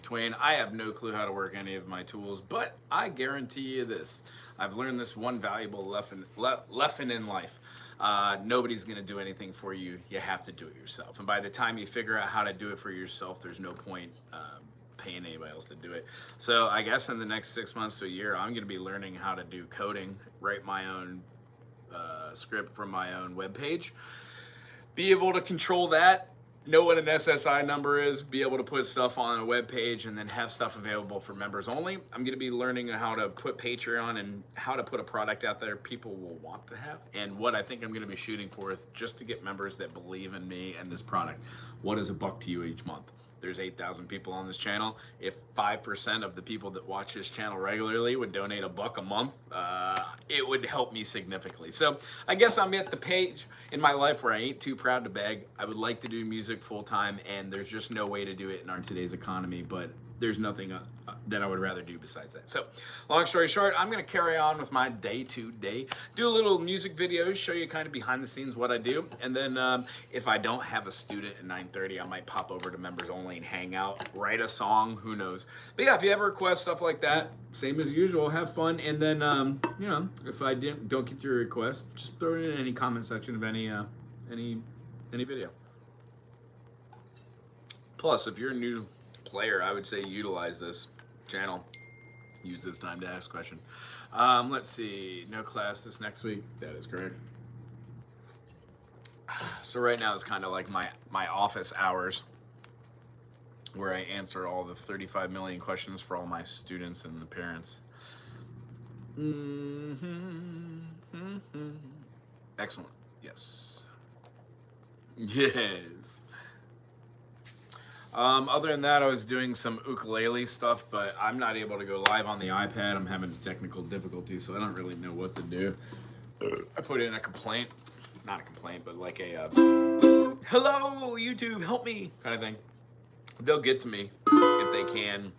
Twain. I have no clue how to work any of my tools, but I guarantee you this. I've learned this one valuable lesson in life. Nobody's going to do anything for you. You have to do it yourself. And by the time you figure out how to do it for yourself, there's no point paying anybody else to do it. So I guess in the next 6 months to a year, I'm going to be learning how to do coding, write my own script from my own webpage, be able to control that, know what an SSI number is, be able to put stuff on a web page, and then have stuff available for members only. I'm going to be learning how to put Patreon and how to put a product out there people will want to have. And what I think I'm going to be shooting for is just to get members that believe in me and this product. What is $1 to you each month? There's 8,000 people on this channel. If 5% of the people that watch this channel regularly would donate $1 a month, it would help me significantly. So I guess I'm at the page in my life where I ain't too proud to beg. I would like to do music full time, and there's just no way to do it in our today's economy, but there's nothing that I would rather do besides that. So long story short, I'm going to carry on with my day-to-day, do a little music videos, show you kind of behind the scenes what I do. And then if I don't have a student at 9:30, I might pop over to members only and hang out, write a song, who knows. But yeah, if you ever request stuff like that, same as usual, have fun. And then, you know, if I don't get your request, just throw it in any comment section of any video. Plus, if you're a new player, I would say utilize this channel. Use this time to ask questions. Let's see. No class this next week. That is correct. So right now is kind of like my office hours, where I answer all the 35 million questions for all my students and the parents. Excellent. Yes. Yes. Other than that, I was doing some ukulele stuff, but I'm not able to go live on the iPad. I'm having technical difficulties, so I don't really know what to do. I put in a complaint, not a complaint, but like a, hello, YouTube, help me, kind of thing. They'll get to me if they can.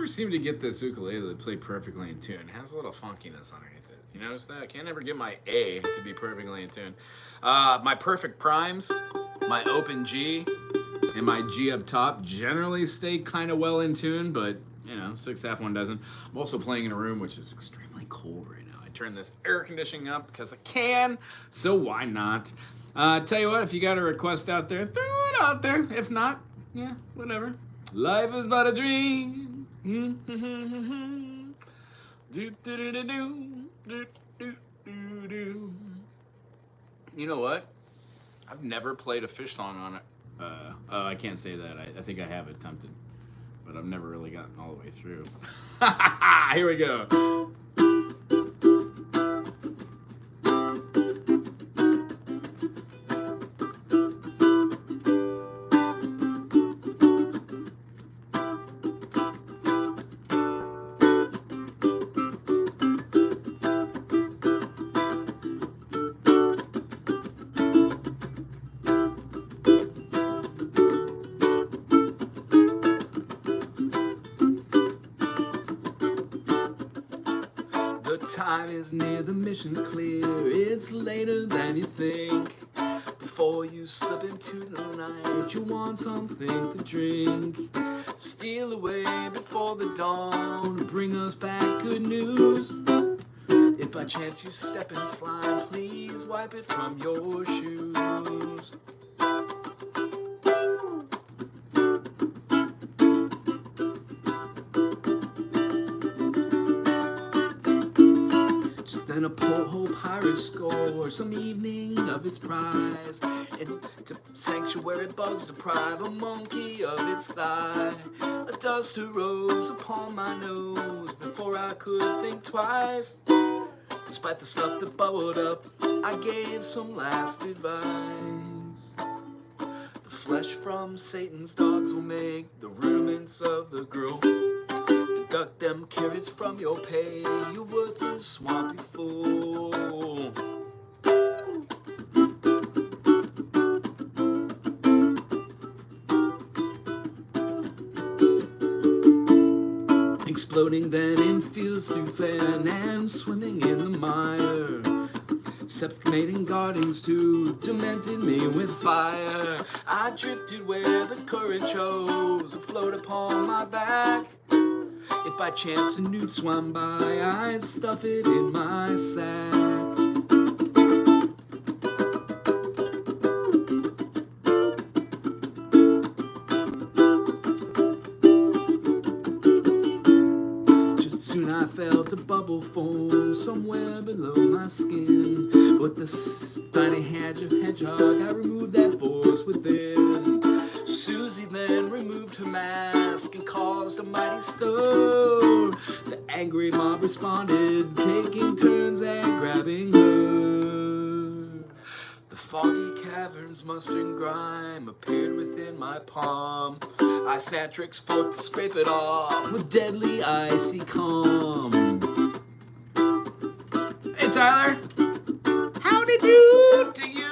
Seem to get this ukulele to play perfectly in tune. It has a little funkiness underneath it. You notice that? I can't ever get my A to be perfectly in tune. My perfect primes, my open G, and my G up top generally stay kind of well in tune, but you know, 6/2 one doesn't. I'm also playing in a room which is extremely cold right now. I turned this air conditioning up because I can, so why not? Tell you what, if you got a request out there, throw it out there. If not, yeah, whatever. Life is but a dream. You know what? I've never played a Fish song on it. Oh, I can't say that. I think I have attempted, but I've never really gotten all the way through. Here we go. Time is near, the mission clear. It's later than you think. Before you slip into the night, you want something to drink. Steal away before the dawn, bring us back good news. If by chance you step in slime, please wipe it from your shoes. and a porthole pirate score some evening of its prize, and to sanctuary bugs deprive a monkey of its thigh. A dust arose upon my nose before I could think twice. Despite the stuff that bubbled up, I gave some last advice. The flesh from Satan's dogs will make the rudiments of the grove. Deduct them carrots from your pay, you worthless swampy fool. Exploding then infused through fan and swimming in the mire. Septimating gardens too demented me with fire. I drifted where the current chose, afloat upon my back. If by chance a newt swam by, I'd stuff it in my sack. Soon I felt a bubble form somewhere below my skin. With the spiny hedgehog, I removed that force within. Susie then removed her mask and caused a mighty stir. The angry mob responded, taking turns at grabbing her. The foggy caverns, mustard and grime appeared within my palm. I snatched Rick's fork to scrape it off with deadly icy calm. Hey Tyler, howdy do to you?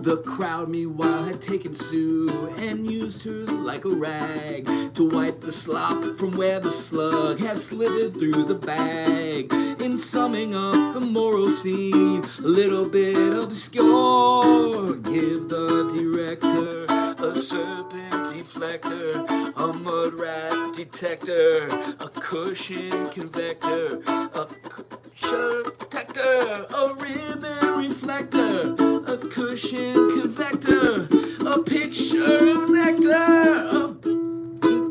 The crowd meanwhile had taken Sue and used her like a rag to wipe the slop from where the slug had slithered through the bag. In summing up the moral scene, a little bit obscure, give the director a serpent deflector, a mud rat detector, a cushion convector, a cushion detector, a ribbon reflector, a cushion convector, a picture nectar, a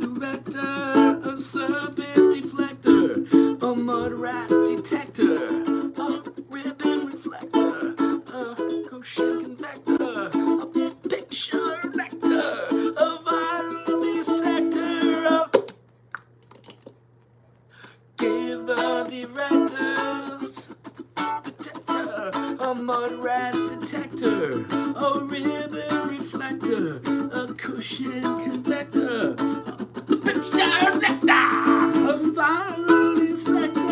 director, a serpent deflector, a mud rat detector, a ribbon reflector, a cushion convector, a picture nectar, a viral dissector, give the directors detector, a mud rat detector, a ribbon reflector, a cushion convector, a picture nectar, a viral dissector.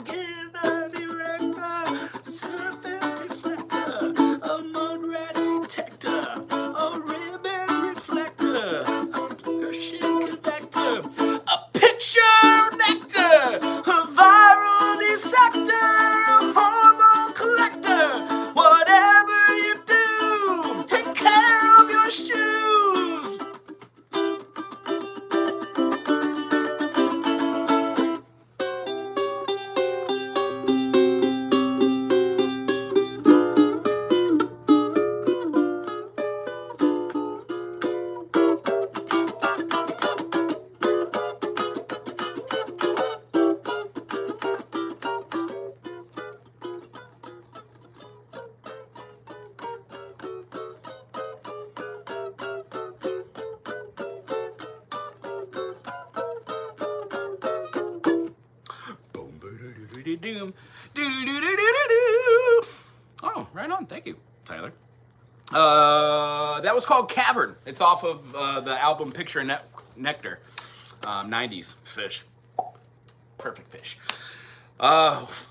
Give the director serpent deflector, a mud rat detector, a ribbon reflector, a cushion convector, a picture nectar, a viral dissector, a hormone collector. Whatever you do, take care of your shoes. Oh, right on. Thank you, Tyler. That was called Cavern. It's off of the album Picture Nectar. 90s Fish. Perfect Fish.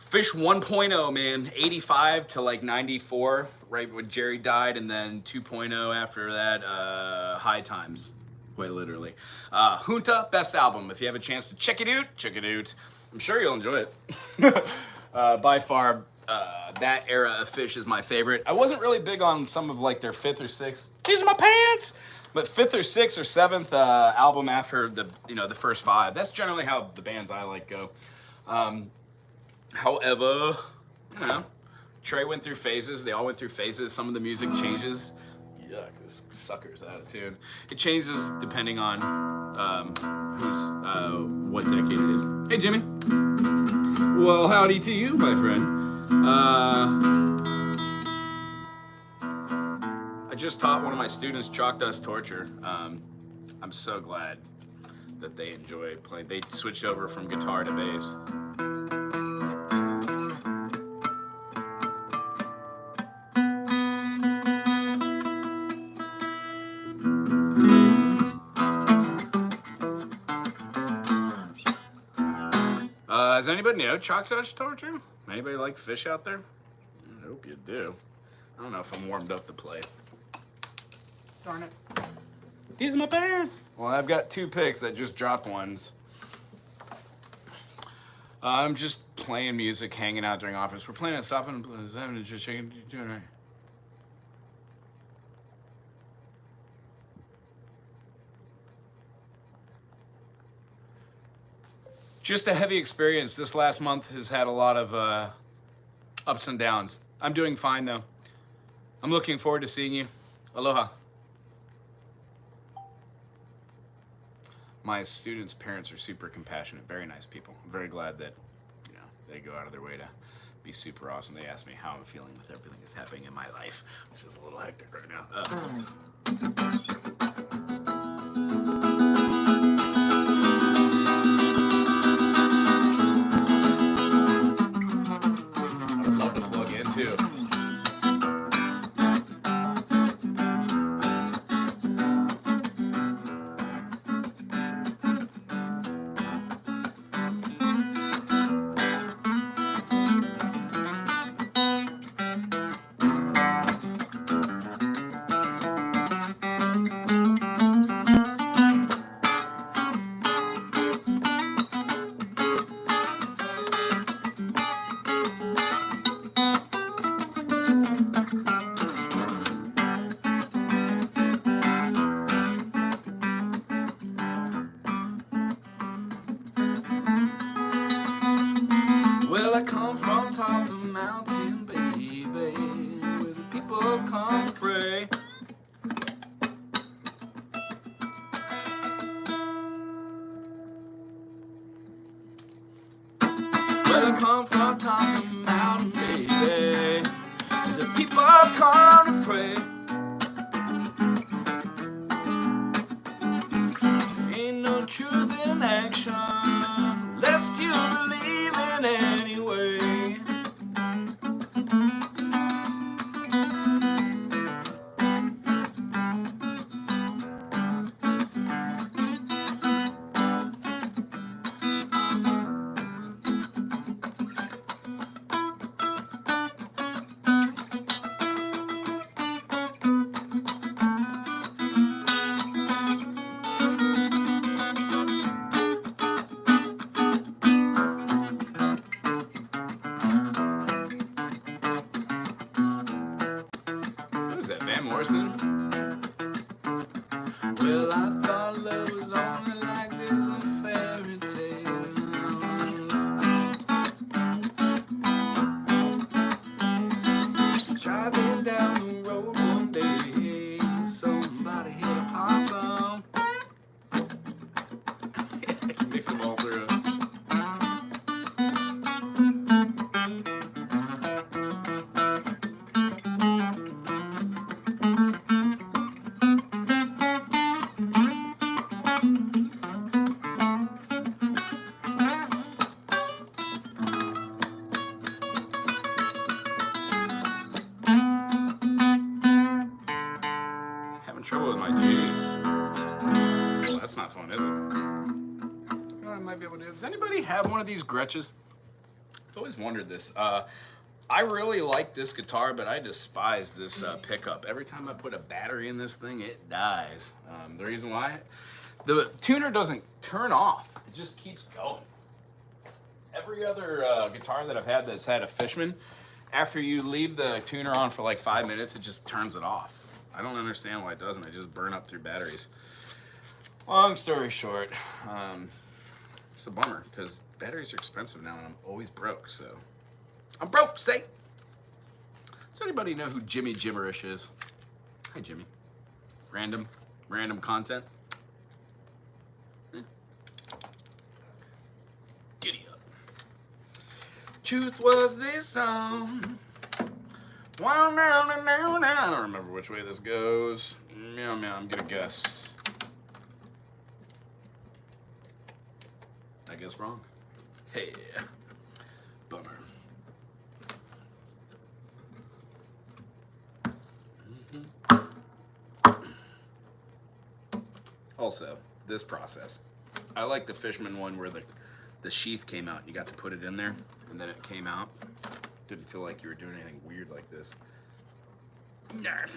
Fish 1.0, man. 85 to like 94, right when Jerry died, and then 2.0 after that, High Times, quite literally. Junta, best album. If you have a chance to check it out, check it out. I'm sure you'll enjoy it. By far, that era of Fish is my favorite. I wasn't really big on some of like their 5th or 6th. These are my pants. But 5th or 6th or 7th album after the the first 5. That's generally how the bands I like go. However, Trey went through phases. They all went through phases. Some of the music changes. Yeah, yuck, this sucker's attitude. It changes depending on what decade it is. Hey, Jimmy. Well, howdy to you, my friend. I just taught one of my students chalk dust torture. I'm so glad that they enjoy playing. They switched over from guitar to bass. Does anybody know chalk dust torture? Anybody like fish out there? I hope you do. I don't know if I'm warmed up to play. Darn it. These are my parents. Well, I've got 2 picks that just dropped ones. I'm just playing music, hanging out during office. We're playing at Stop and just checking. You doing right? Just a heavy experience. This last month has had a lot of ups and downs. I'm doing fine though. I'm looking forward to seeing you. Aloha. My students' parents are super compassionate, very nice people. I'm very glad that, you know, they go out of their way to be super awesome. They ask me how I'm feeling with everything that's happening in my life, which is a little hectic right now. Well, I come from top of the mountain, baby, where the people come to pray. Well, I come from top of the mountain, baby, where the people come to pray. Ain't no truth in action, lest you believe in anyway. Well, I thought love was only like this in fairy tales. Driving down the road one day, somebody hit a possum. I can mix them all through. Trouble with my G. Well, that's not fun, is it? You know what I might be able to do? Does anybody have one of these Gretches? I've always wondered this. I really like this guitar, but I despise this pickup. Every time I put a battery in this thing, it dies. The reason why? The tuner doesn't turn off. It just keeps going. Every other guitar that I've had that's had a Fishman, after you leave the tuner on for like 5 minutes, it just turns it off. I don't understand why it doesn't. I just burn up through batteries. Long story short, it's a bummer because batteries are expensive now and I'm always broke, so. I'm broke, stay. Does anybody know who Jimmy Jimmerish is? Hi, Jimmy. random content. Giddy up. Truth was this song. Wow, now. I don't remember which way this goes. Meow, meow, I'm gonna guess. I guess wrong. Hey, bummer. Also, this process. I like the Fishman one where the sheath came out. You got to put it in there, and then it came out. Didn't feel like you were doing anything weird like this. Nerf.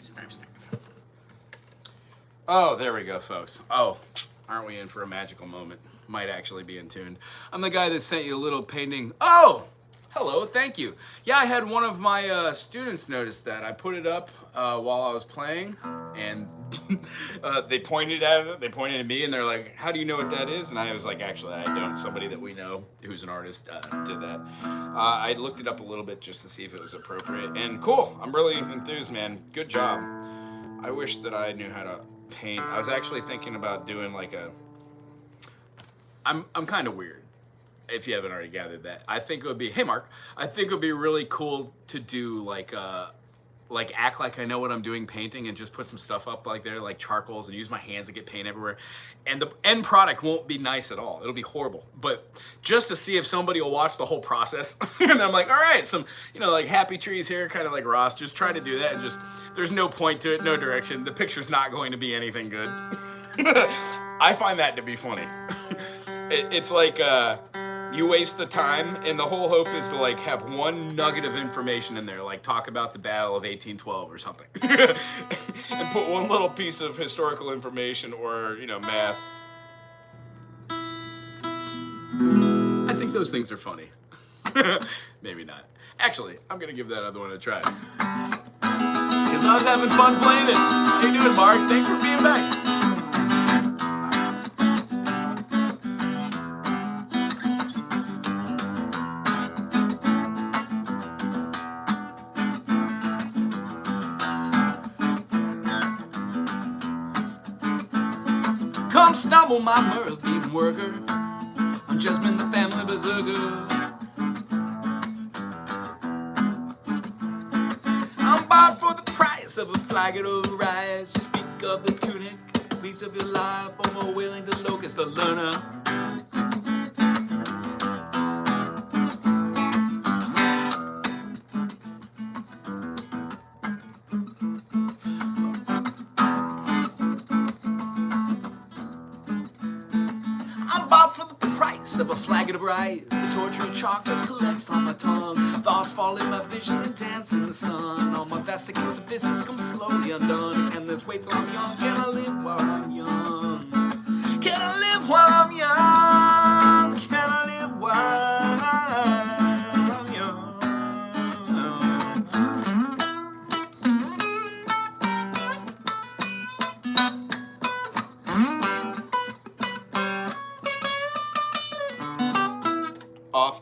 Snap, snap. Oh, there we go, folks. Oh, aren't we in for a magical moment? Might actually be in tune. I'm the guy that sent you a little painting. Oh! Hello, thank you. Yeah, I had one of my students notice that. I put it up while I was playing, and they pointed at it. They pointed at me, and they're like, "How do you know what that is?" And I was like, "Actually, I don't." Somebody that we know, who's an artist, did that. I looked it up a little bit just to see if it was appropriate, and cool. I'm really enthused, man. Good job. I wish that I knew how to paint. I was actually thinking about doing like a. I'm kind of weird. If you haven't already gathered that, I think it would be, hey Mark, I think it would be really cool to do like act like I know what I'm doing painting and just put some stuff up like there, like charcoals, and use my hands to get paint everywhere. And the end product won't be nice at all. It'll be horrible. But just to see if somebody will watch the whole process. And I'm like, all right, some, like happy trees here, kind of like Ross, just try to do that, and just, there's no point to it, no direction. The picture's not going to be anything good. I find that to be funny. It's like, you waste the time, and the whole hope is to like have one nugget of information in there, like talk about the Battle of 1812 or something, and put one little piece of historical information or math. I think those things are funny. Maybe not. Actually, I'm gonna give that other one a try because I was having fun playing it. How you doing, Mark? Thanks for being back. Come stumble, my mirth-beating worker. I'm just been the family berserker. I'm bought for the price of a flagon of rice. You speak of the tunic, beats of your life, or more willing to locust the learner. Of a flagon of rice, the torturing chocolates collects on my tongue. Thoughts fall in my vision and dance in the sun. All my vesicles and viscers come slowly undone. And this wait till I'm young. Can I live while I'm young? Can I live while I'm young? Can I live while I'm young? Off.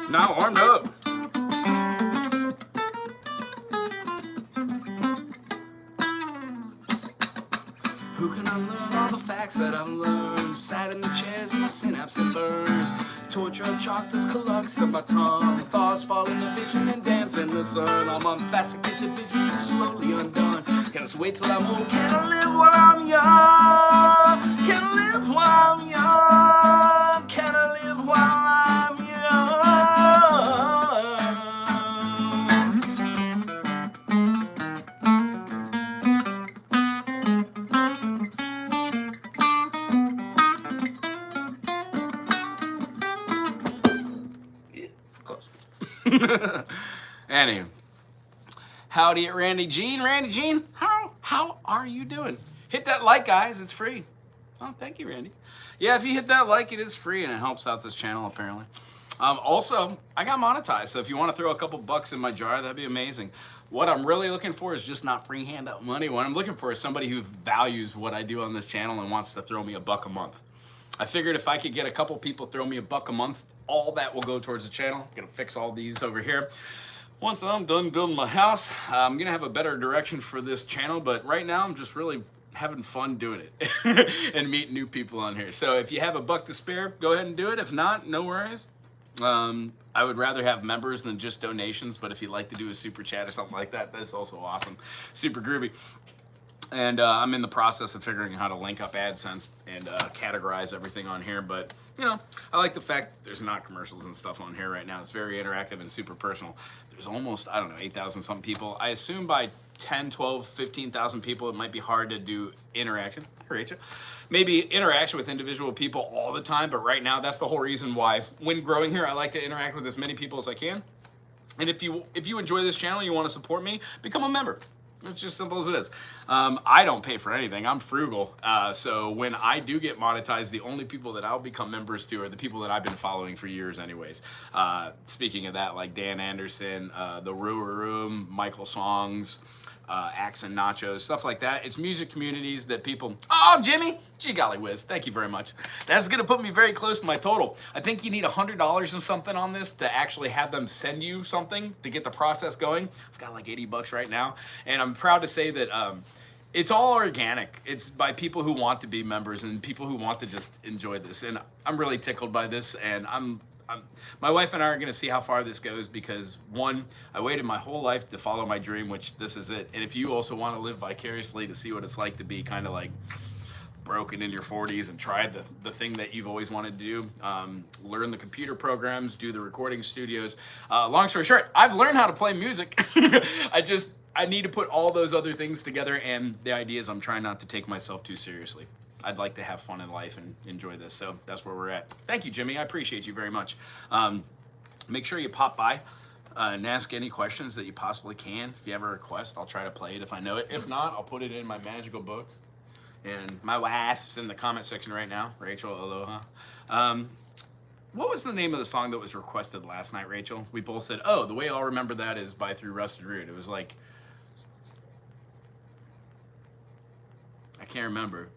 Now armed up. Who can unlearn all the facts that I've learned? Sat in the chairs and my synapse it burns. Torture of chalked as collects on my tongue. Thoughts fall in the vision and dance in the sun. I'm on fast because the visions get slowly undone. Can I just wait till I'm old? Can I live while I'm young? Can I live while I'm young? Can I live while I'm young? Close. Anywho, howdy at Randy Jean. Randy Jean, how are you doing? Hit that like, guys. It's free. Oh, thank you, Randy. Yeah, if you hit that like, it is free and it helps out this channel apparently. Also, I got monetized, so if you want to throw a couple bucks in my jar, that'd be amazing. What I'm really looking for is just not free handout money. What I'm looking for is somebody who values what I do on this channel and wants to throw me $1 a month. I figured if I could get a couple people throw me $1 a month, all that will go towards the channel. I'm gonna fix all these over here. Once I'm done building my house, I'm gonna have a better direction for this channel, but right now I'm just really having fun doing it and meeting new people on here. So if you have $1 to spare, go ahead and do it. If not, no worries. I would rather have members than just donations, but if you'd like to do a super chat or something like that, that's also awesome. Super groovy. And I'm in the process of figuring out how to link up AdSense and categorize everything on here. But, you know, I like the fact that there's not commercials and stuff on here right now. It's very interactive and super personal. There's almost, I don't know, 8,000 something people. I assume by 10, 12, 15,000 people, it might be hard to do interaction. Hi, Rachel. Maybe interaction with individual people all the time. But right now, that's the whole reason why when growing here, I like to interact with as many people as I can. And if you enjoy this channel, you want to support me, become a member. It's just simple as it is. I don't pay for anything. I'm frugal. So when I do get monetized, the only people that I'll become members to are the people that I've been following for years anyways. Speaking of that, like Dan Anderson, The Brewer Room, Michael Songs, Axe and Nachos, stuff like that. It's music communities that people, oh, Jimmy, gee golly whiz, thank you very much. That's gonna put me very close to my total. I think you need $100 and something on this to actually have them send you something to get the process going. I've got like $80 right now. And I'm proud to say that it's all organic. It's by people who want to be members and people who want to just enjoy this. And I'm really tickled by this, and my wife and I are going to see how far this goes because, one, I waited my whole life to follow my dream, which this is it. And if you also want to live vicariously to see what it's like to be kind of like broken in your 40s and try the thing that you've always wanted to do, learn the computer programs, do the recording studios. Long story short, I've learned how to play music. I need to put all those other things together, and the idea is I'm trying not to take myself too seriously. I'd like to have fun in life and enjoy this, so that's where we're at. Thank you, Jimmy. I appreciate you very much. Make sure you pop by and ask any questions that you possibly can. If you have a request, I'll try to play it if I know it. If not, I'll put it in my magical book. And my wife's in the comment section right now. Rachel, aloha. What was the name of the song that was requested last night, Rachel? We both said, oh, the way I'll remember that is by Through Rusted Root. It was like, I can't remember.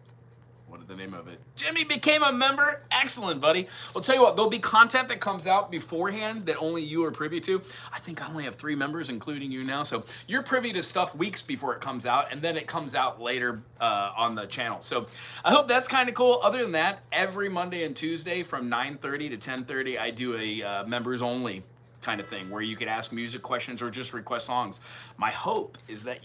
What is the name of it? Jimmy became a member. Excellent, buddy. I'll tell you what, there'll be content that comes out beforehand that only you are privy to. I think I only have 3 members, including you now. So you're privy to stuff weeks before it comes out, and then it comes out later on the channel. So I hope that's kind of cool. Other than that, every Monday and Tuesday from 9:30 to 10:30, I do a members only kind of thing where you could ask music questions or just request songs. My hope is that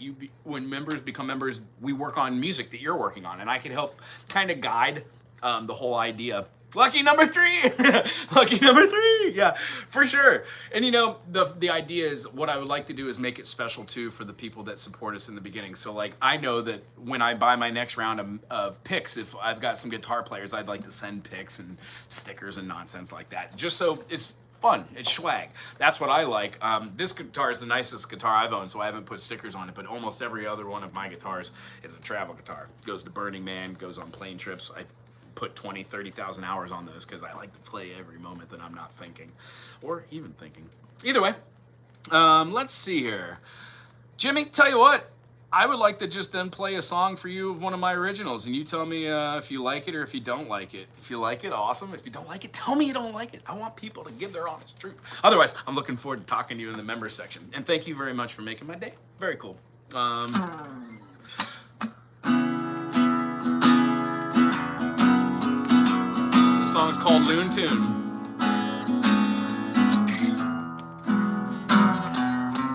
when members become members, we work on music that you're working on, and I can help kind of guide the whole idea. Lucky number 3. Lucky number 3. Yeah, for sure. And you know, the idea is what I would like to do is make it special too for the people that support us in the beginning. So like, I know that when I buy my next round of picks, if I've got some guitar players, I'd like to send picks and stickers and nonsense like that, just so it's fun. It's swag. That's what I like. This guitar is the nicest guitar I've owned, so I haven't put stickers on it, but almost every other one of my guitars is a travel guitar. Goes to Burning Man, goes on plane trips. I put 20, 30,000 hours on those because I like to play every moment that I'm not thinking or even thinking. Either way, let's see here. Jimmy, tell you what, I would like to just then play a song for you of one of my originals, and you tell me if you like it or if you don't like it. If you like it, awesome. If you don't like it, tell me you don't like it. I want people to give their honest truth. Otherwise, I'm looking forward to talking to you in the members section. And thank you very much for making my day. Very cool. The song is called Loon Tune.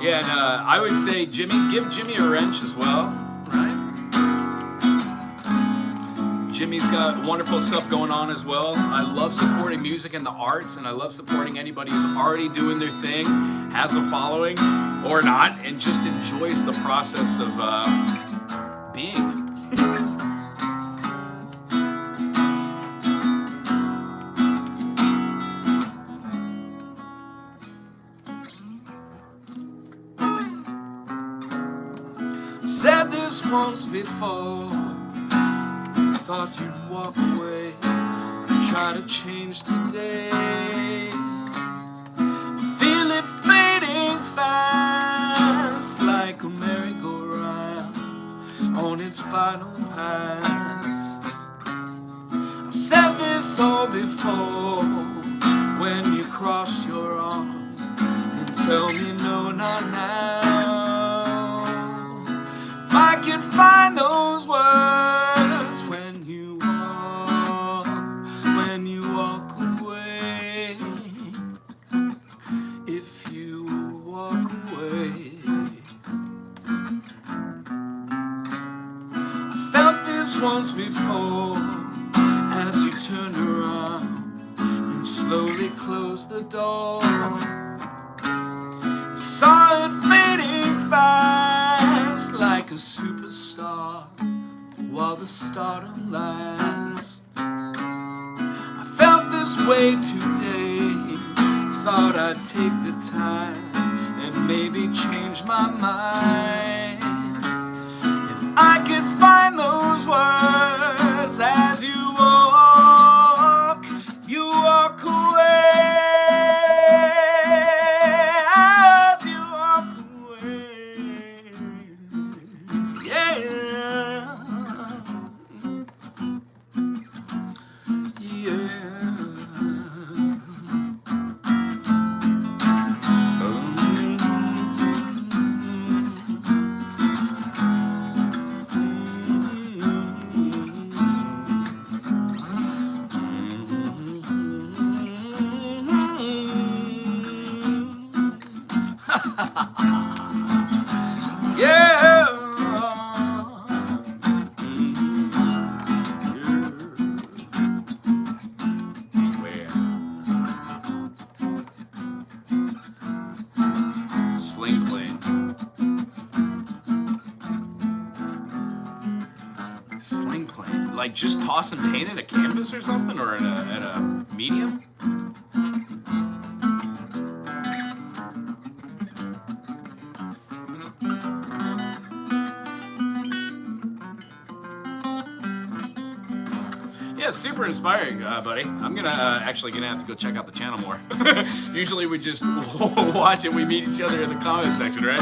Yeah, and I would say, Jimmy, give Jimmy a wrench as well, right? Jimmy's got wonderful stuff going on as well. I love supporting music and the arts, and I love supporting anybody who's already doing their thing, has a following, or not, and just enjoys the process of being. Said this once before, thought you'd walk away, try to change today. Feel it fading fast, like a merry-go-round on its final pass. I said this all before, when you crossed your arms and tell me no, not now. I can find those words when you walk away. If you walk away, I felt this once before as you turned around and slowly closed the door. Saw it fading fast, like a superstar, while the stardom lasts. I felt this way today, thought I'd take the time and maybe change my mind. If I could find those words as you walk away. Sling plane, like just tossing paint at a canvas or something, or at a medium. Yeah, super inspiring, buddy. I'm actually gonna have to go check out the channel more. Usually we just watch it, we meet each other in the comment section, right?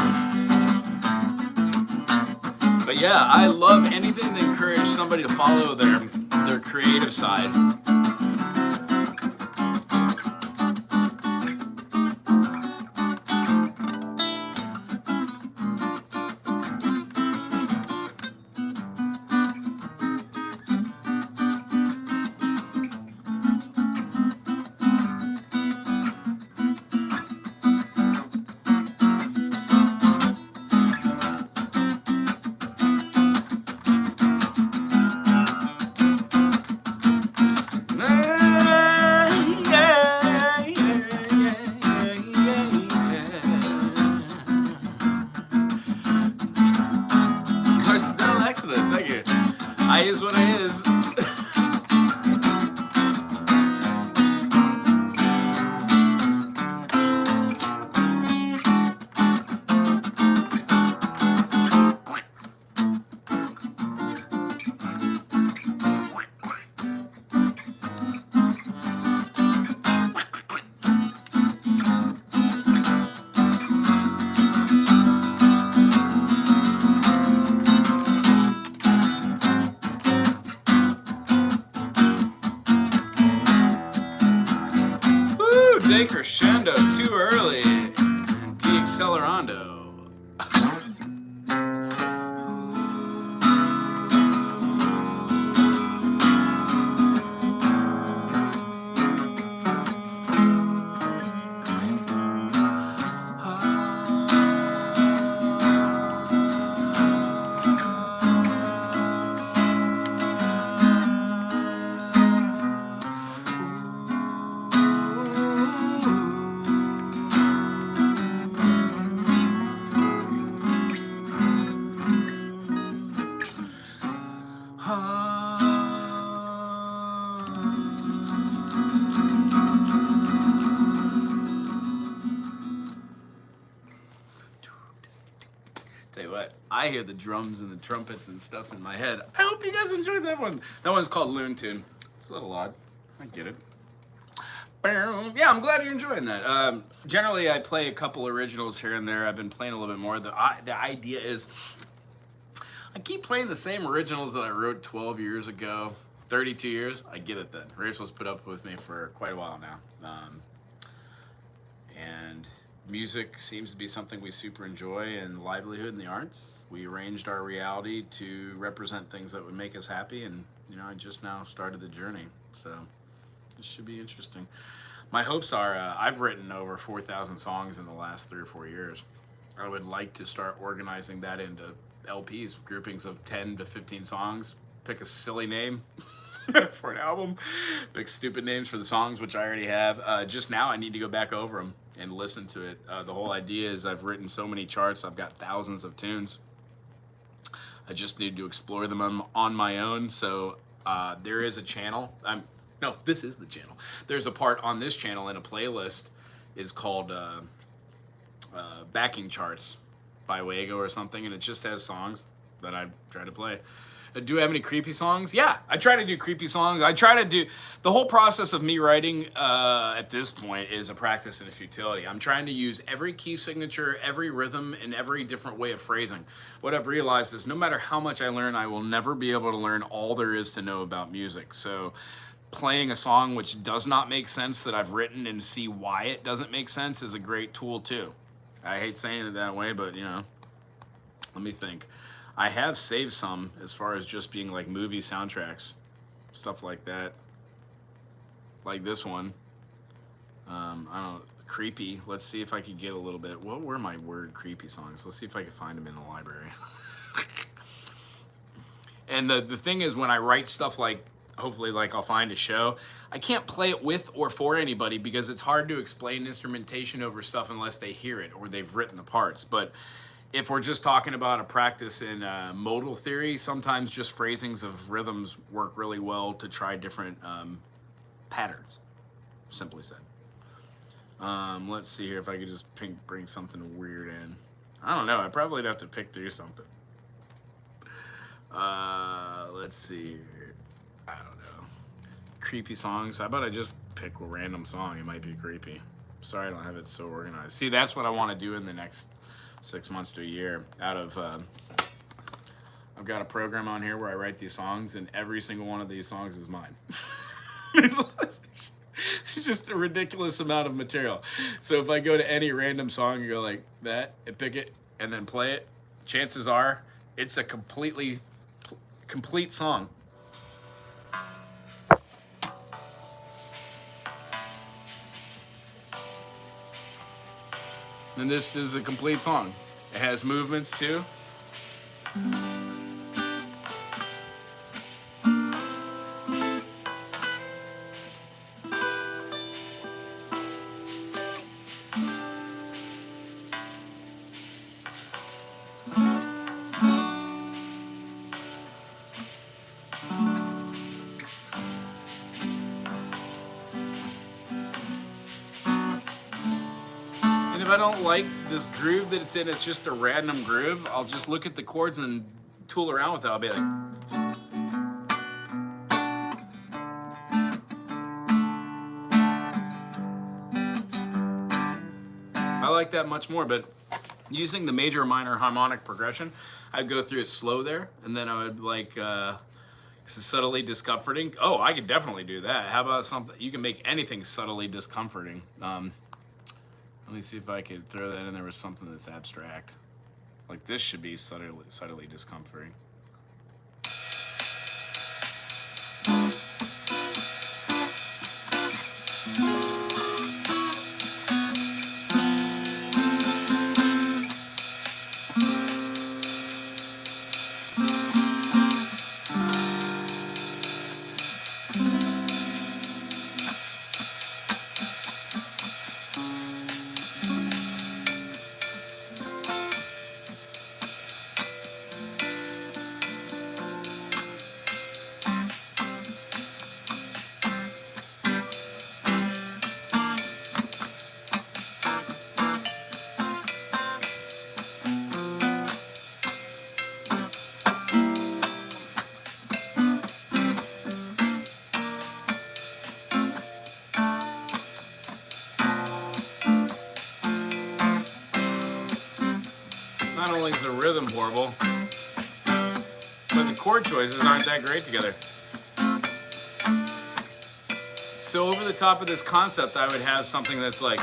But yeah, I love anything that encourages somebody to follow their creative side. Decrescendo too early. De-accelerando. Tell you what, I hear the drums and the trumpets and stuff in my head. I hope you guys enjoyed that one. That one's called Loon Tune. It's a little odd. I get it. Yeah, I'm glad you're enjoying that. Generally, I play a couple originals here and there. I've been playing a little bit more. The idea is I keep playing the same originals that I wrote 12 years ago, 32 years. I get it then. Rachel's put up with me for quite a while now. And music seems to be something we super enjoy, and livelihood in the arts. We arranged our reality to represent things that would make us happy, and I just now started the journey, so this should be interesting. My hopes are I've written over 4,000 songs in the last 3 or 4 years. I would like to start organizing that into LPs, groupings of 10 to 15 songs. Pick a silly name for an album, pick stupid names for the songs, which I already have. Just now I need to go back over them and listen to it. The whole idea is I've written so many charts, I've got thousands of tunes. I just need to explore them on my own. So there is a channel. No, this is the channel. There's a part on this channel in a playlist is called Backing Charts by Wago or something, and it just has songs that I try to play. Do I have any creepy songs? Yeah, I try to do creepy songs. I try to do the whole process of me writing at this point is a practice and a futility. I'm trying to use every key signature, every rhythm, and every different way of phrasing. What I've realized is no matter how much I learn, I will never be able to learn all there is to know about music. So playing a song which does not make sense that I've written and see why it doesn't make sense is a great tool too. I hate saying it that way, but let me think. I have saved some as far as just being like movie soundtracks, stuff like that. Like this one. I don't know, creepy. Let's see if I could get a little bit. What were my word creepy songs? Let's see if I can find them in the library. And the thing is, when I write stuff like, hopefully like I'll find a show, I can't play it with or for anybody because it's hard to explain instrumentation over stuff unless they hear it or they've written the parts. But if we're just talking about a practice in modal theory, sometimes just phrasings of rhythms work really well to try different patterns, simply said. Let's see here if I could just bring something weird in. I don't know, I probably have to pick through something. Let's see here. I don't know. Creepy songs. How about I just pick a random song? It might be creepy. Sorry I don't have it so organized. See, that's what I want to do in the next 6 months to a year. I've got a program on here where I write these songs, and every single one of these songs is mine. It's just a ridiculous amount of material. So if I go to any random song and go like that and pick it and then play it, chances are it's a complete song. And this is a complete song. It has movements too. If I don't like this groove that it's in, it's just a random groove, I'll just look at the chords and tool around with it. I'll be like, I like that much more, but using the major minor harmonic progression, I'd go through it slow there, and then I would like Subtly discomforting. Oh, I could definitely do that. How about something? You can make anything subtly discomforting. Let me see if I could throw that in there with something that's abstract. Like this should be subtly discomforting. Not only is the rhythm horrible, but the chord choices aren't that great together. So over the top of this concept, I would have something that's like,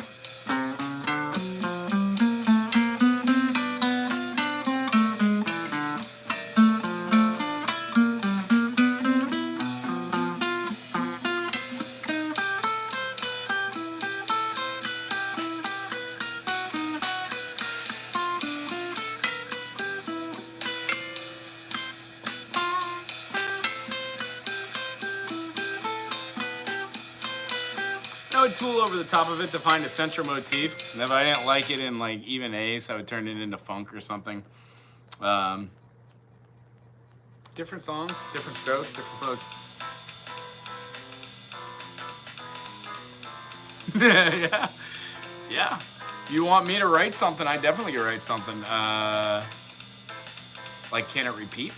I would tool over the top of it to find a central motif. And if I didn't like it in like even A's, I would turn it into funk or something. Different songs, different strokes, different folks. Yeah, yeah. You want me to write something? I definitely could write something. Like, can it repeat?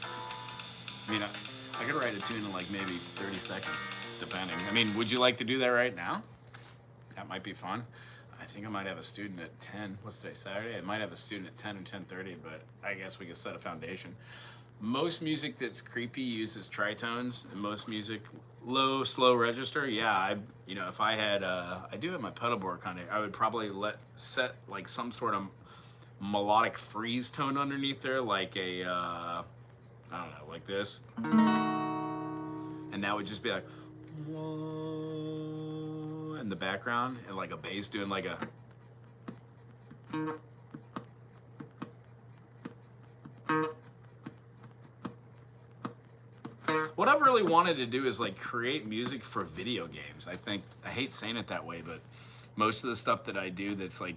I mean, I could write a tune in like maybe 30 seconds, depending. I mean, would you like to do that right now? That might be fun. I think I might have a student at 10. What's today, Saturday? I might have a student at 10 or 10:30, but I guess we could set a foundation. Most music that's creepy uses tritones, and most music low, slow register. Yeah, if I had, I do have my pedal board kind of. I would probably set like some sort of melodic freeze tone underneath there, like a, I don't know, like this, and that would just be like, in the background, and like a bass doing like a. What I've really wanted to do is like create music for video games. I hate saying it that way, but most of the stuff that I do that's like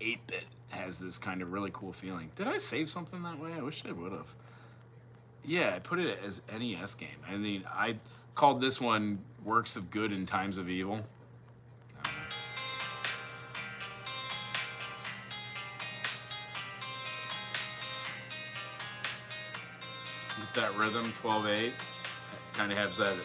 8-bit has this kind of really cool feeling. Did I save something that way? I wish I would have. Yeah, I put it as NES game. I mean, I called this one Works of Good in Times of Evil. With that rhythm, 12/8, kind of has that.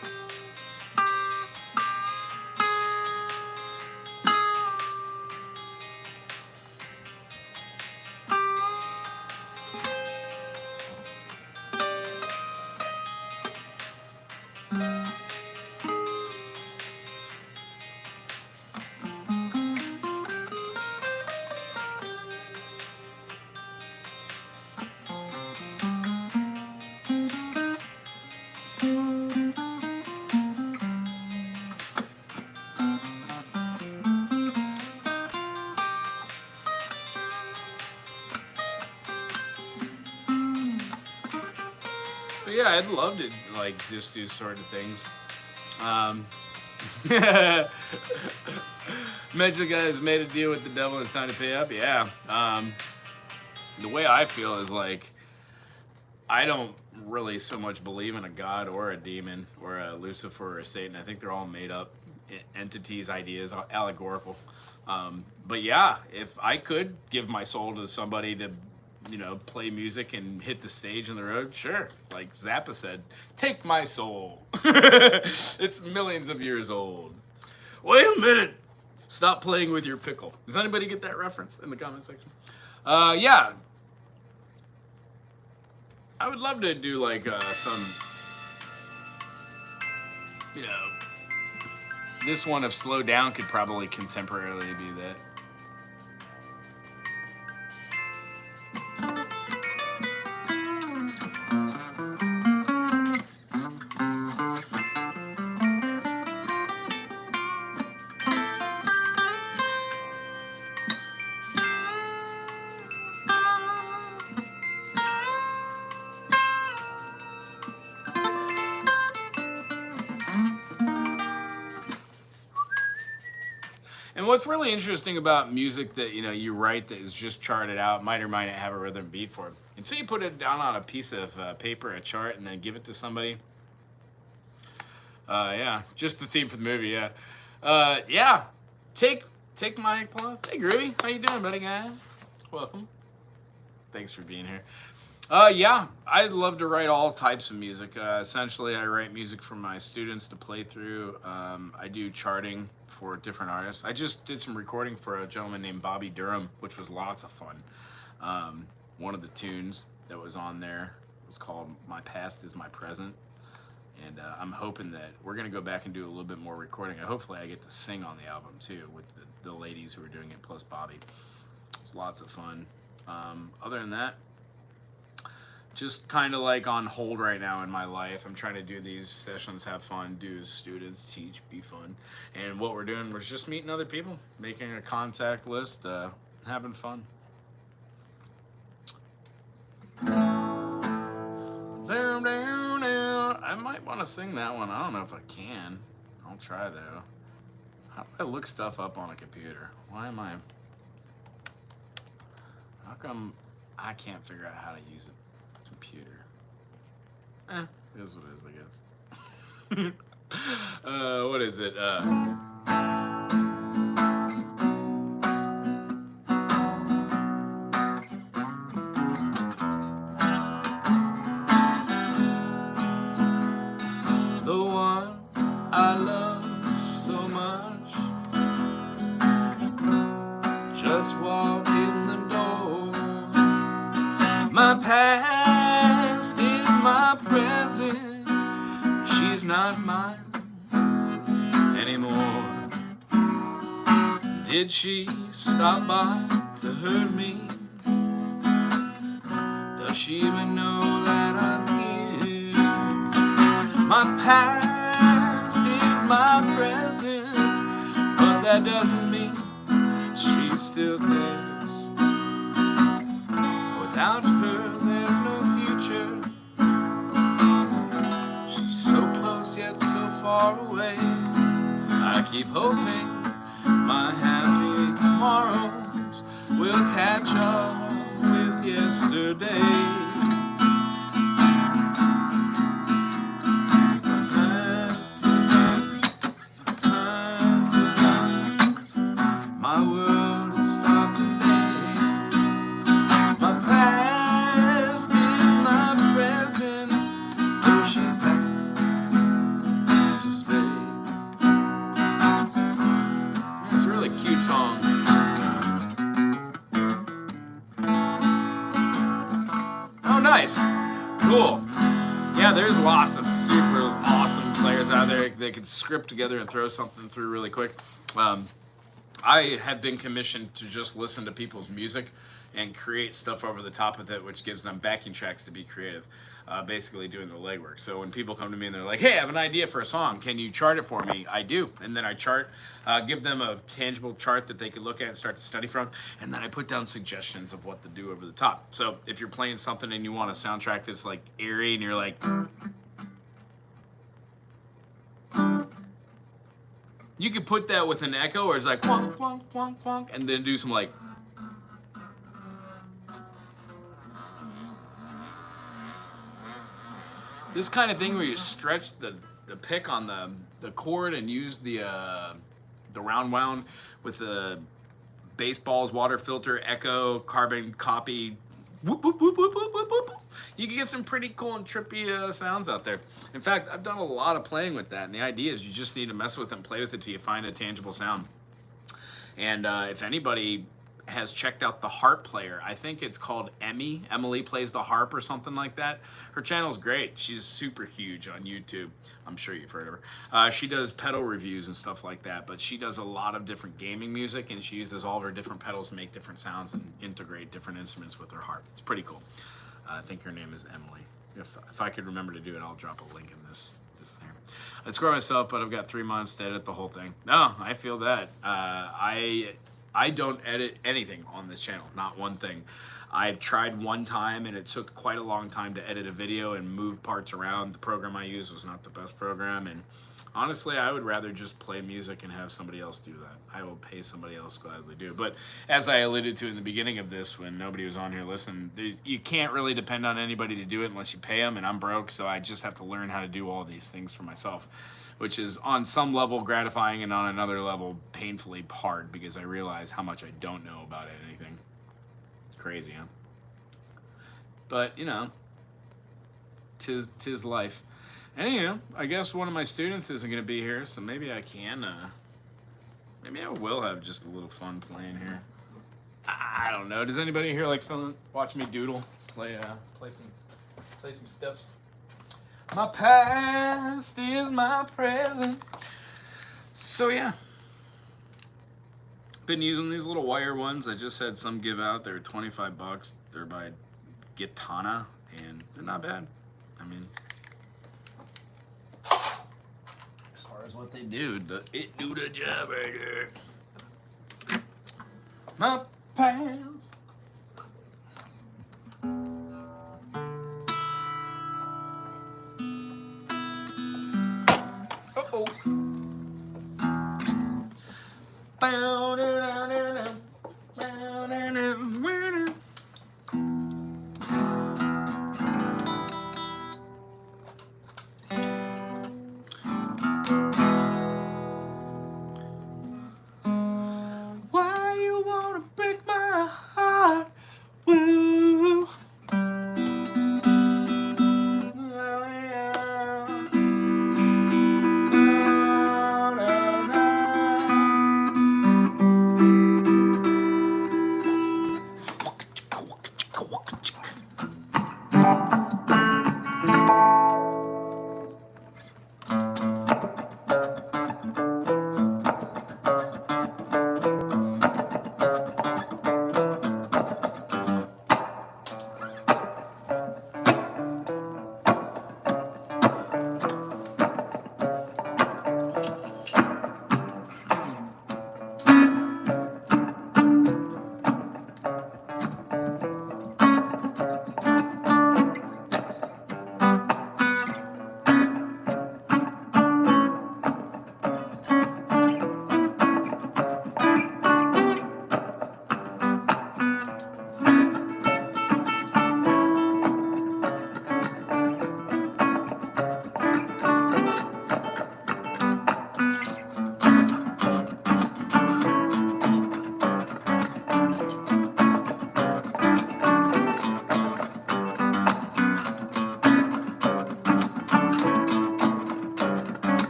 But yeah, I'd love to like just do sort of things. Mention the guy who's made a deal with the devil and it's time to pay up. Yeah. The way I feel is like I don't really so much believe in a god or a demon or a Lucifer or a Satan. I think they're all made up entities, ideas, allegorical. But yeah, if I could give my soul to somebody to, play music and hit the stage on the road, sure. Like Zappa said, take my soul. It's millions of years old. Wait a minute. Stop playing with your pickle. Does anybody get that reference in the comment section? Yeah. I would love to do like some you know, this one, if slowed down, could probably contemporarily be that. And what's really interesting about music that you write that is just charted out, might or might not have a rhythm beat for it, until you put it down on a piece of paper, a chart, and then give it to somebody. Yeah, just the theme for the movie. Yeah, yeah. Take my applause. Hey, Groovy, how you doing, buddy guy? Welcome. Thanks for being here. Yeah, I love to write all types of music. Essentially, I write music for my students to play through. I do charting for different artists. I just did some recording for a gentleman named Bobby Durham, which was lots of fun. One of the tunes that was on there was called "My Past Is My Present," and I'm hoping that we're gonna go back and do a little bit more recording. And hopefully, I get to sing on the album too with the ladies who are doing it plus Bobby. It's lots of fun. Other than that, just kind of like on hold right now in my life. I'm trying to do these sessions, have fun, do as students, teach, be fun. And what we're doing, we're just meeting other people, making a contact list, having fun. I might want to sing that one. I don't know if I can. I'll try though. How do I look stuff up on a computer? Why am I... How come I can't figure out how to use it? Computer. It is what it is, I guess. What is it? The one I love so much just walked in the door. My past is my present. She's not mine anymore. Did she stop by to hurt me? Does she even know that I'm here? My past is my present, but that doesn't mean she still cares. Without her, there's no future. She's so close yet so far away. I keep hoping my happy tomorrows will catch up with yesterday. My world is stopping today. My past is my present. Oh, she's back to stay. It's a really cute song. Oh, nice. Cool. Yeah, there's lots of super awesome players out there that could script together and throw something through really quick. I have been commissioned to just listen to people's music and create stuff over the top of it, which gives them backing tracks to be creative, basically doing the legwork. So when people come to me and they're like, hey, I have an idea for a song, can you chart it for me? I do. And then I chart, give them a tangible chart that they can look at and start to study from, and then I put down suggestions of what to do over the top. So if you're playing something and you want a soundtrack that's like eerie and you're like... You could put that with an echo, or it's like clonk, clonk, clonk, clonk, and then do some like. This kind of thing where you stretch the pick on the chord and use the round wound with the baseball's water filter, echo, carbon copy. Whoop, whoop, whoop, whoop, whoop, whoop, whoop. You can get some pretty cool and trippy sounds out there. In fact, I've done a lot of playing with that, and the idea is you just need to mess with it and play with it till you find a tangible sound. And if anybody has checked out the harp player. I think it's called Emily plays the harp or something like that. Her channel's great. She's super huge on YouTube. I'm sure you've heard of her. She does pedal reviews and stuff like that, but she does a lot of different gaming music, and she uses all of her different pedals to make different sounds and integrate different instruments with her harp. It's pretty cool. I think her name is Emily. If I could remember to do it, I'll drop a link in this thing. I score myself, but I've got 3 months to edit the whole thing. No, I feel that. I don't edit anything on this channel, not one thing. I've tried one time, and it took quite a long time to edit a video and move parts around. The program I used was not the best program, and honestly, I would rather just play music and have somebody else do that. I will pay somebody else to gladly do. But as I alluded to in the beginning of this, when nobody was on here listening, you can't really depend on anybody to do it unless you pay them, and I'm broke, so I just have to learn how to do all these things for myself, which is on some level gratifying and on another level painfully hard, because I realize how much I don't know about anything. Crazy, huh? But, you know, tis life. Anyhow, I guess one of my students isn't going to be here, so maybe I can, maybe I will have just a little fun playing here. I don't know. Does anybody here like watch me doodle? Play some stuffs? My past is my present. So yeah. Been using these little wire ones. I just had some give out. They're 25 bucks. They're by Gitana, and they're not bad. I mean, as far as what they do, it do the job right there. My pants. Uh-oh. Why you wanna break my heart? Woo.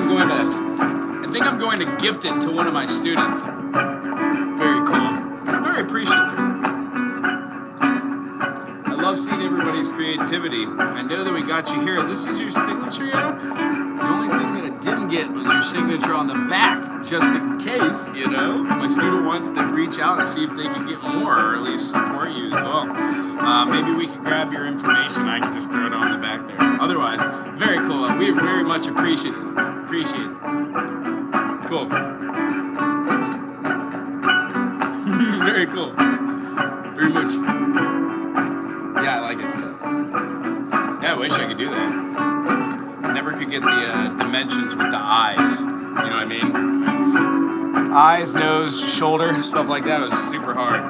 I think I'm going to gift it to one of my students. Very cool. I'm very appreciative. I love seeing everybody's creativity. I know that we got you here. This is your signature, yeah? The only thing that I didn't get was your signature on the back, just in case, you know, my student wants to reach out and see if they can get more, or at least support you as well. Maybe we can grab your information. I can just throw it on the back there. Otherwise, very cool. We very much appreciate it. Cool. Very cool. Very much. Yeah, I like it. Yeah, I wish I could do that. Never could get the dimensions with the eyes. You know what I mean? Eyes, nose, shoulder, stuff like that was super hard.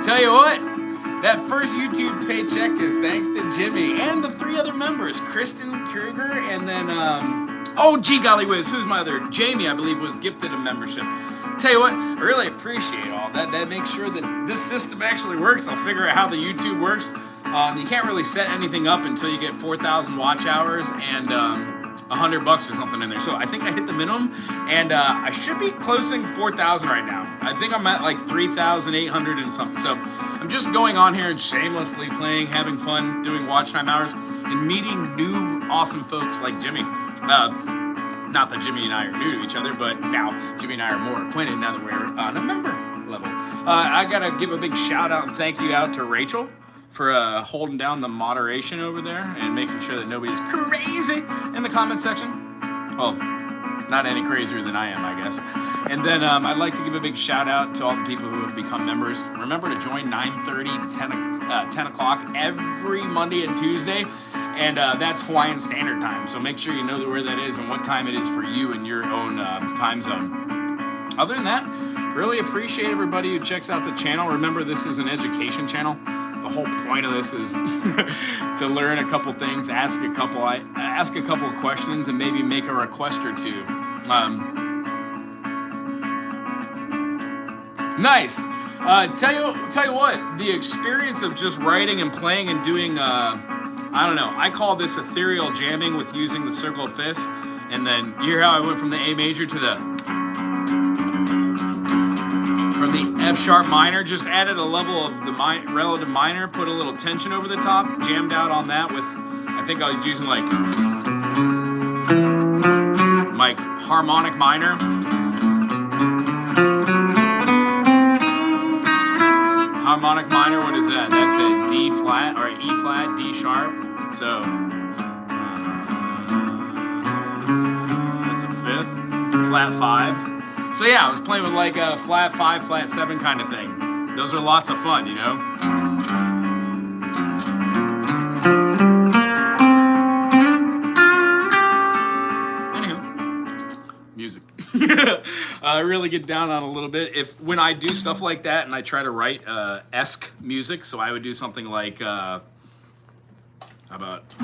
Tell you what, that first YouTube paycheck is thanks to Jimmy and the 3 other members, Kristen Kruger, and then, oh, gee golly whiz, who's my other? Jamie, I believe, was gifted a membership. Tell you what, I really appreciate all that. That makes sure that this system actually works. I'll figure out how the YouTube works. You can't really set anything up until you get 4,000 watch hours and $100 or something in there. So I think I hit the minimum, and I should be closing 4,000 right now. I think I'm at like 3,800 and something. So I'm just going on here and shamelessly playing, having fun, doing watch time hours, and meeting new awesome folks like Jimmy. Not that Jimmy and I are new to each other, but now Jimmy and I are more acquainted now that we're on a member level. I gotta give a big shout out and thank you out to Rachel for holding down the moderation over there and making sure that nobody's crazy in the comment section. Well, not any crazier than I am, I guess. And then I'd like to give a big shout out to all the people who have become members. Remember to join 9:30 to 10 o'clock every Monday and Tuesday. And that's Hawaiian Standard Time. So make sure you know where that is and what time it is for you in your own time zone. Other than that, really appreciate everybody who checks out the channel. Remember, this is an education channel. The whole point of this is to learn a couple things, ask a couple questions, and maybe make a request or two. Nice. Tell you what, the experience of just writing and playing and doing, I don't know, I call this ethereal jamming with using the circle of fifths, and then you hear how I went from the A major to from the F sharp minor, just added a level of the relative minor, put a little tension over the top, jammed out on that with, I think I was using like harmonic minor. Harmonic minor, what is that? That's a D flat or an E flat, D sharp. So that's a fifth, flat 5. So yeah, I was playing with like a flat 5, flat 7 kind of thing. Those are lots of fun, you know? Anywho, music. I really get down on a little bit. When I do stuff like that and I try to write esque music, so I would do something like, how about...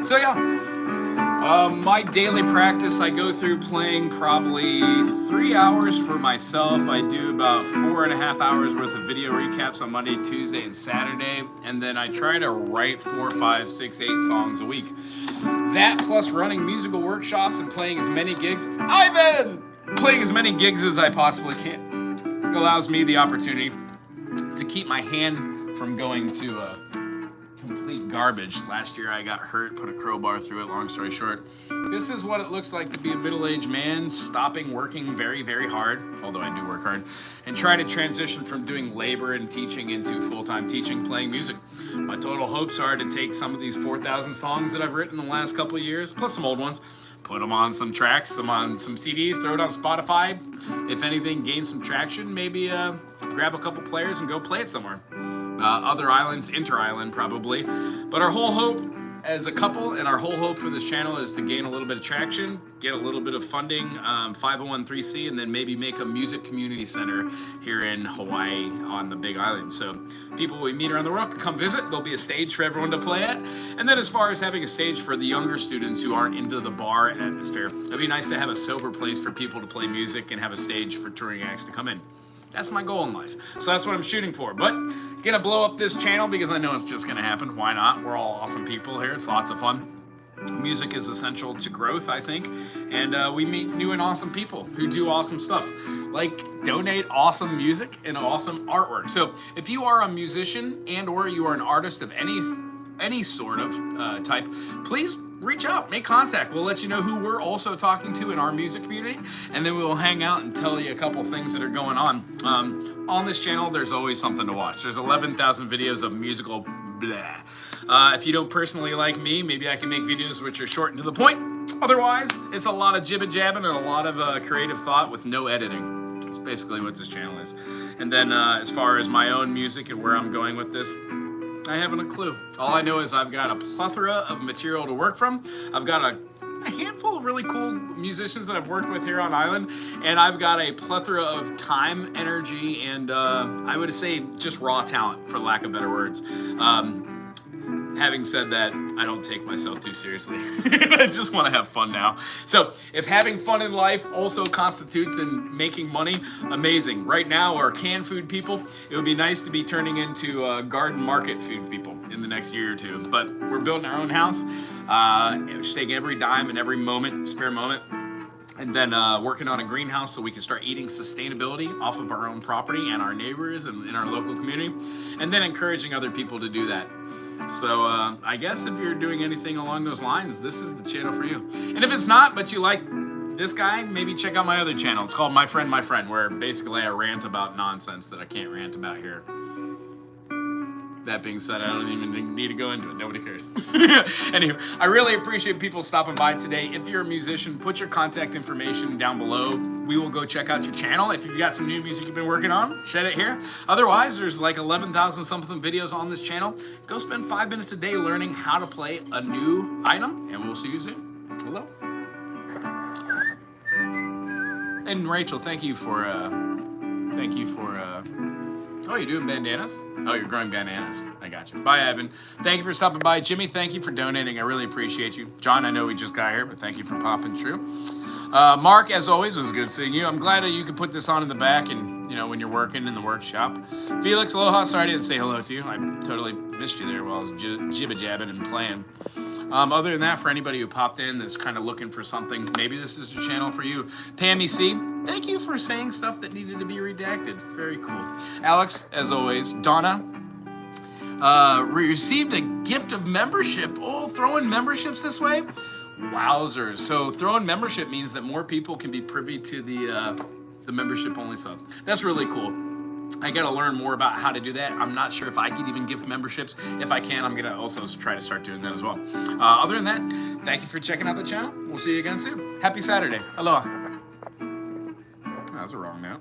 So yeah, my daily practice, I go through playing probably 3 hours for myself. I do about 4.5 hours worth of video recaps on Monday, Tuesday, and Saturday. And then I try to write 4, 5, 6, 8 songs a week. That plus running musical workshops and playing as many gigs. Playing as many gigs as I possibly can allows me the opportunity to keep my hand from going to complete garbage. Last year I got hurt, put a crowbar through it, long story short. This is what it looks like to be a middle-aged man, stopping working very, very hard, although I do work hard, and try to transition from doing labor and teaching into full-time teaching, playing music. My total hopes are to take some of these 4,000 songs that I've written in the last couple of years, plus some old ones, put them on some tracks, some on some CDs, throw it on Spotify. If anything, gain some traction, maybe grab a couple players and go play it somewhere. Other islands, inter-island probably. But our whole hope as a couple and our whole hope for this channel is to gain a little bit of traction, get a little bit of funding, 501(c), and then maybe make a music community center here in Hawaii on the Big Island. So people we meet around the world can come visit. There'll be a stage for everyone to play at. And then as far as having a stage for the younger students who aren't into the bar atmosphere, it'd be nice to have a sober place for people to play music and have a stage for touring acts to come in. That's my goal in life. So that's what I'm shooting for. But gonna blow up this channel because I know it's just gonna happen. Why not? We're all awesome people here. It's lots of fun. Music is essential to growth, I think. And we meet new and awesome people who do awesome stuff. Like donate awesome music and awesome artwork. So if you are a musician and or you are an artist of any sort of type, please reach out, make contact. We'll let you know who we're also talking to in our music community, and then we will hang out and tell you a couple things that are going on. On this channel, there's always something to watch. There's 11,000 videos of musical blah. If you don't personally like me, maybe I can make videos which are short and to the point. Otherwise, it's a lot of jibba-jabbing and a lot of creative thought with no editing. That's basically what this channel is. And then as far as my own music and where I'm going with this, I haven't a clue. All I know is I've got a plethora of material to work from. I've got a handful of really cool musicians that I've worked with here on Island, and I've got a plethora of time, energy, and I would say just raw talent, for lack of better words. Having said that, I don't take myself too seriously. I just want to have fun now. So if having fun in life also constitutes in making money, amazing. Right now, we're canned food people. It would be nice to be turning into garden market food people in the next year or two. But we're building our own house. Just taking every dime and every moment, spare moment, and then working on a greenhouse so we can start eating sustainability off of our own property and our neighbors and in our local community, and then encouraging other people to do that. So I guess if you're doing anything along those lines, this is the channel for you. And if it's not, but you like this guy, maybe check out my other channel. It's called My Friend, where basically I rant about nonsense that I can't rant about here. That being said, I don't even need to go into it. Nobody cares. Anyway, I really appreciate people stopping by today. If you're a musician, put your contact information down below. We will go check out your channel. If you've got some new music you've been working on, shed it here. Otherwise, there's like 11,000 something videos on this channel. Go spend 5 minutes a day learning how to play a new item, and we'll see you soon. Hello. And Rachel, thank you for oh, you're doing bandanas? Oh, you're growing bananas. I got you. Bye, Evan. Thank you for stopping by. Jimmy, thank you for donating. I really appreciate you. John, I know we just got here, but thank you for popping through. Mark, as always, it was good seeing you. I'm glad that you could put this on in the back and, you know, when you're working in the workshop. Felix, aloha. Sorry I didn't say hello to you. I totally missed you there while I was jibba-jabbing and playing. Other than that, for anybody who popped in that's kind of looking for something, maybe this is the channel for you. Pammy C, thank you for saying stuff that needed to be redacted. Very cool. Alex, as always. Donna, received a gift of membership. Oh, throwing memberships this way? Wowzers. So throwing membership means that more people can be privy to the membership only sub. That's really cool. I gotta learn more about how to do that. I'm not sure if I could even give memberships. If I can, I'm gonna also try to start doing that as well. Other than that, thank you for checking out the channel. We'll see you again soon. Happy Saturday. Aloha. Oh, that's a wrong note.